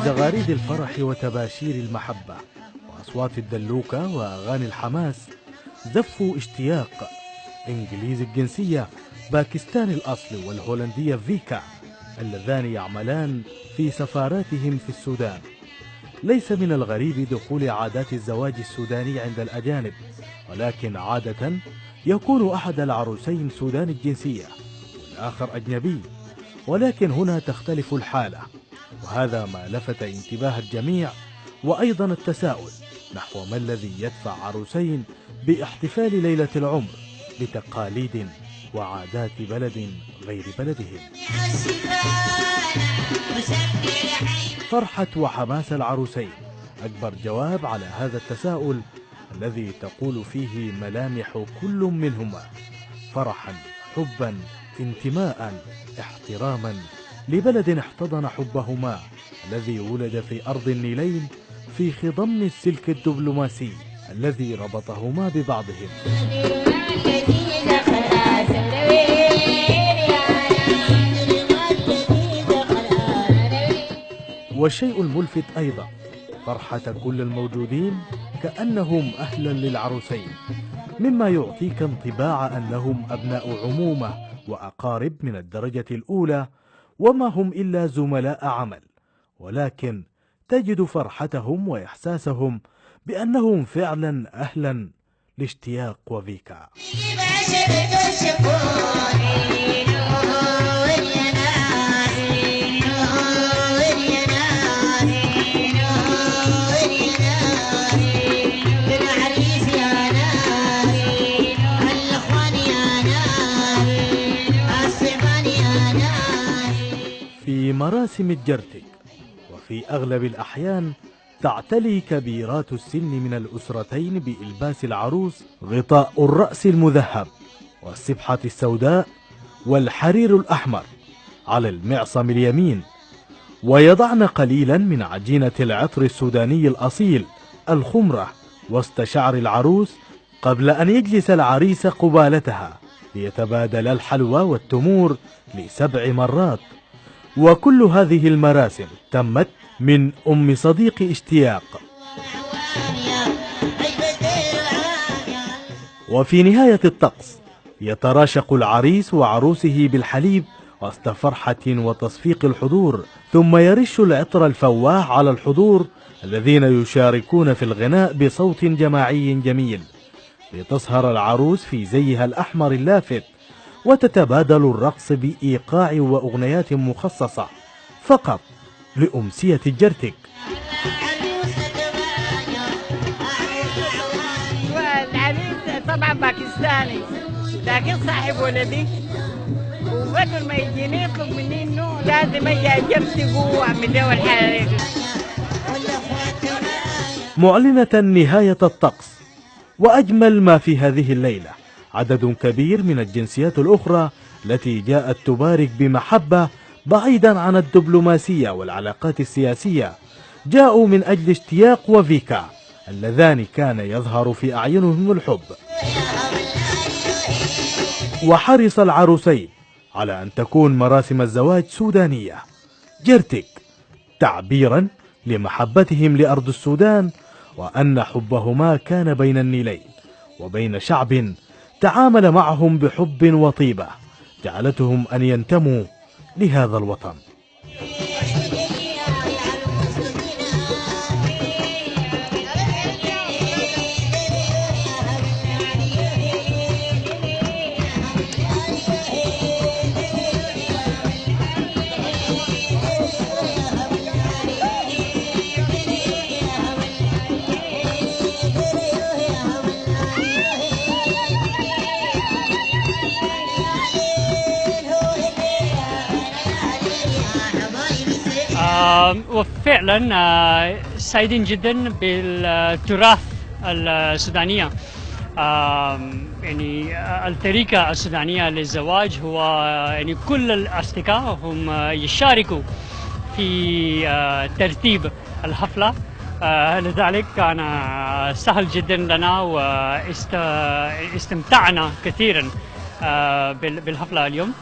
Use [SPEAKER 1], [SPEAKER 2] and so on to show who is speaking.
[SPEAKER 1] زغاريد الفرح وتباشير المحبة وأصوات الدلوكة وأغاني الحماس زفوا اشتياق إنجليزي الجنسية باكستاني الأصل والهولندية فيكا اللذان يعملان في سفاراتهم في السودان. ليس من الغريب دخول عادات الزواج السوداني عند الأجانب، ولكن عادة يكون أحد العروسين سوداني الجنسية والآخر أجنبي، ولكن هنا تختلف الحالة، وهذا ما لفت انتباه الجميع وأيضا التساؤل نحو ما الذي يدفع عروسين باحتفال ليلة العمر بتقاليد وعادات بلد غير بلدهم. فرحة وحماس العروسين أكبر جواب على هذا التساؤل الذي تقول فيه ملامح كل منهما فرحا، حبا، انتماء، احتراما لبلد احتضن حبهما الذي ولد في أرض النيلين في خضم السلك الدبلوماسي الذي ربطهما ببعضهم. والشيء الملفت أيضا فرحة كل الموجودين كأنهم أهلا للعروسين، مما يعطيك انطباع أنهم أبناء عمومة وأقارب من الدرجة الأولى، وما هم إلا زملاء عمل، ولكن تجد فرحتهم وإحساسهم بأنهم فعلا أهلا لاشتياق وفيكا. في مراسم الجرتك وفي أغلب الأحيان تعتلي كبيرات السن من الأسرتين بإلباس العروس غطاء الرأس المذهب والسبحة السوداء والحرير الأحمر على المعصم اليمين، ويضعن قليلا من عجينة العطر السوداني الأصيل الخمرة وسط شعر العروس قبل أن يجلس العريس قبالتها ليتبادل الحلوى والتمور ل7 مرات. وكل هذه المراسم تمت من أم صديق اشتياق. وفي نهاية الطقس يتراشق العريس وعروسه بالحليب وسط فرحة وتصفيق الحضور، ثم يرش العطر الفواح على الحضور الذين يشاركون في الغناء بصوت جماعي جميل، لتظهر العروس في زيها الأحمر اللافت وتتبادل الرقص بإيقاع وأغنيات مخصصة فقط لأمسية الجرتك.
[SPEAKER 2] العريس طبعا باكستاني، لكن صاحب ولدي، وبدل ما يجيني يطلب مني انه لازم اجي اجرتك واعمل له الحرير.
[SPEAKER 1] معلنة نهاية الطقس، وأجمل ما في هذه الليلة عدد كبير من الجنسيات الأخرى التي جاءت تبارك بمحبة بعيدا عن الدبلوماسية والعلاقات السياسية، جاءوا من أجل اشتياق وفيكا اللذان كان يظهر في أعينهم الحب. وحرص العروسين على أن تكون مراسم الزواج سودانية جرتك، تعبيرا لمحبتهم لأرض السودان، وأن حبهما كان بين النيلين وبين شعب تعامل معهم بحب وطيبة جعلتهم أن ينتموا لهذا الوطن.
[SPEAKER 3] وفعلا سعيدين جدا بالتراث السودانية. يعني الطريقة السودانية للزواج هو يعني كل الأصدقاء هم يشاركوا في ترتيب الحفلة، لذلك كان سهل جدا لنا واستمتعنا كثيرا بالحفلة اليوم.